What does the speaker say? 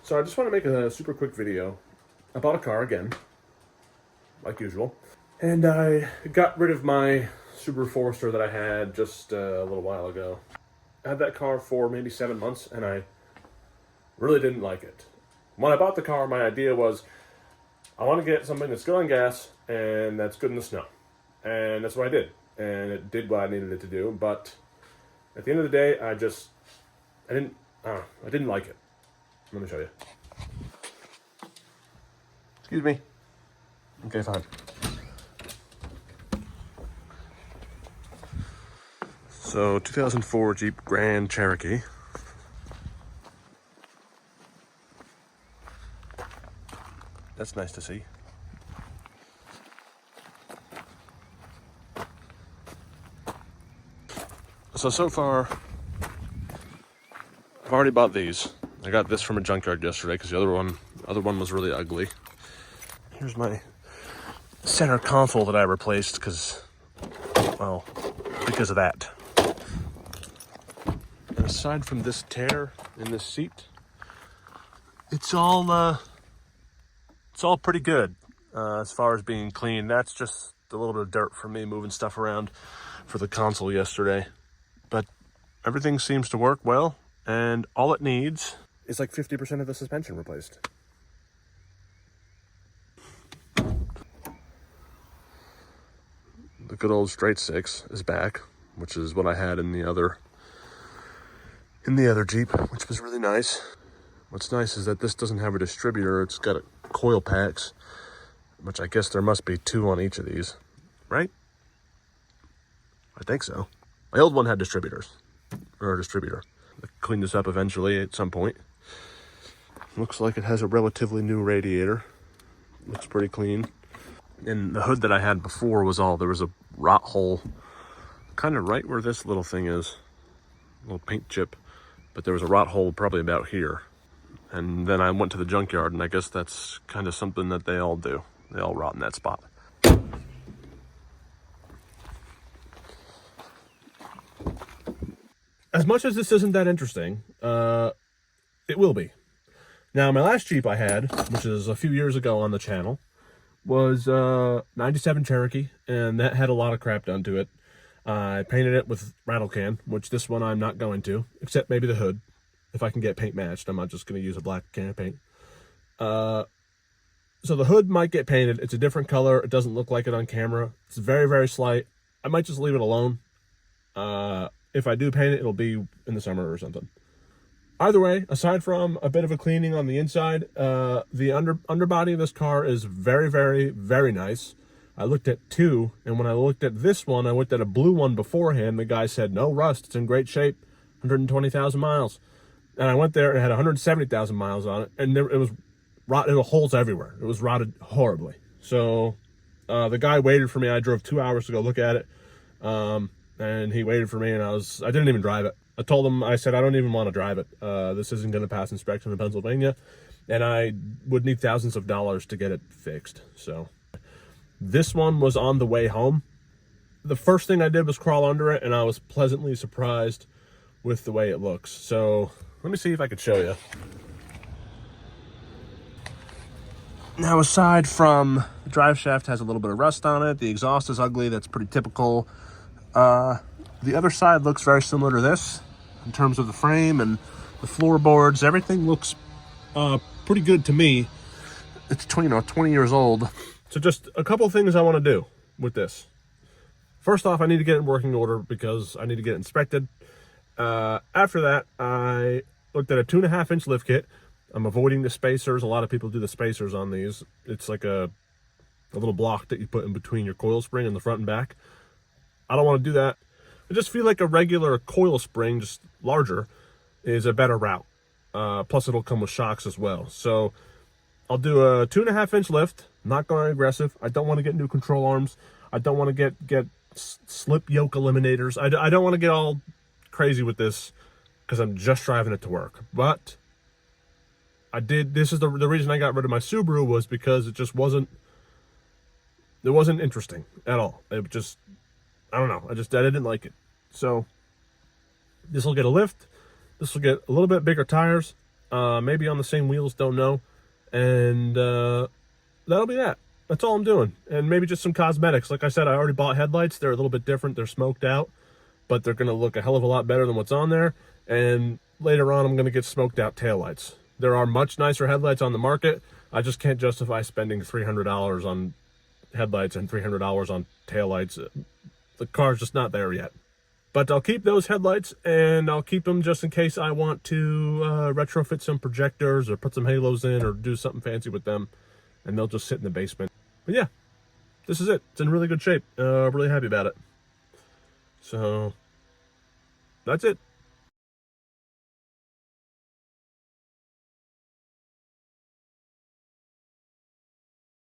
So I just want to make a super quick video about a car again, like usual. And I got rid of my Subaru Forester that I had just a little while ago. I had that car for maybe 7 months and I really didn't like it. When I bought the car, my idea was I want to get something that's good on gas and that's good in the snow. And that's what I did. And it did what I needed it to do, but at the end of the day, I didn't like it. Let me show you. Excuse me. Okay, fine. So, 2004 Jeep Grand Cherokee. That's nice to see. So far, I've already bought these. I got this from a junkyard yesterday because the other one was really ugly. Here's my center console that I replaced because of that. And aside from this tear in this seat, it's all pretty good as far as being clean. That's just a little bit of dirt from me moving stuff around for the console yesterday. But everything seems to work well, and all it needs is like 50% of the suspension replaced. The good old straight six is back, which is what I had in the other Jeep, which was really nice. What's nice is that this doesn't have a distributor. It's got coil packs, which I guess there must be 2 on each of these, right? I think so. My old one had distributors, or a distributor. I cleaned this up eventually at some point. Looks like it has a relatively new radiator. Looks pretty clean. And the hood that I had before there was a rot hole kind of right where this little thing is. A little paint chip. But there was a rot hole probably about here. And then I went to the junkyard, and I guess that's kind of something that they all do. They all rot in that spot. As much as this isn't that interesting, it will be. Now, my last Jeep I had, which is a few years ago on the channel, was 97 Cherokee, and that had a lot of crap done to it. I painted it with rattle can, which this one I'm not going to, except maybe the hood. If I can get paint matched, I'm not just going to use a black can of paint. So the hood might get painted. It's a different color. It doesn't look like it on camera. It's very, very slight. I might just leave it alone. If I do paint it, it'll be in the summer or something. Either way, aside from a bit of a cleaning on the inside, the underbody of this car is very, very, very nice. I looked at 2, and when I looked at this one, I looked at a blue one beforehand. The guy said, no rust, it's in great shape, 120,000 miles. And I went there, and it had 170,000 miles on it, and it was holes everywhere. It was rotted horribly. So the guy waited for me. I drove 2 hours to go look at it. And he waited for me, and I didn't even drive it. I told him, I said, I don't even want to drive it. This isn't going to pass inspection in Pennsylvania, and I would need thousands of dollars to get it fixed. So this one was on the way home. The first thing I did was crawl under it, and I was pleasantly surprised with the way it looks. So let me see if I could show you. Now, aside from the drive shaft has a little bit of rust on it, the exhaust is ugly. That's pretty typical. The other side looks very similar to this in terms of the frame and the floorboards. Everything looks pretty good to me. It's 20 years old. So just a couple things I want to do with this. First off, I need to get it in working order because I need to get it inspected. After that, I looked at a 2.5-inch lift kit. I'm avoiding the spacers. A lot of people do the spacers on these. It's like a little block that you put in between your coil spring and the front and back. I don't want to do that. I just feel like a regular coil spring, just larger, is a better route. Plus, it'll come with shocks as well. So I'll do a 2.5-inch lift. Not going aggressive. I don't want to get new control arms. I don't want to get slip yoke eliminators. I don't want to get all crazy with this because I'm just driving it to work. But this is the reason I got rid of my Subaru was because it wasn't interesting at all. It just, I don't know. I didn't like it. So this will get a lift. This will get a little bit bigger tires. maybe on the same wheels, don't know. And that'll be that. That's all I'm doing. And maybe just some cosmetics. Like I said, I already bought headlights. They're a little bit different. They're smoked out, but they're going to look a hell of a lot better than what's on there. And later on, I'm going to get smoked out taillights. There are much nicer headlights on the market. I just can't justify spending $300 on headlights and $300 on taillights. The car's just not there yet. But I'll keep those headlights, and I'll keep them just in case I want to retrofit some projectors or put some halos in or do something fancy with them. And they'll just sit in the basement. But yeah, this is it. It's in really good shape. Really happy about it. So, that's it.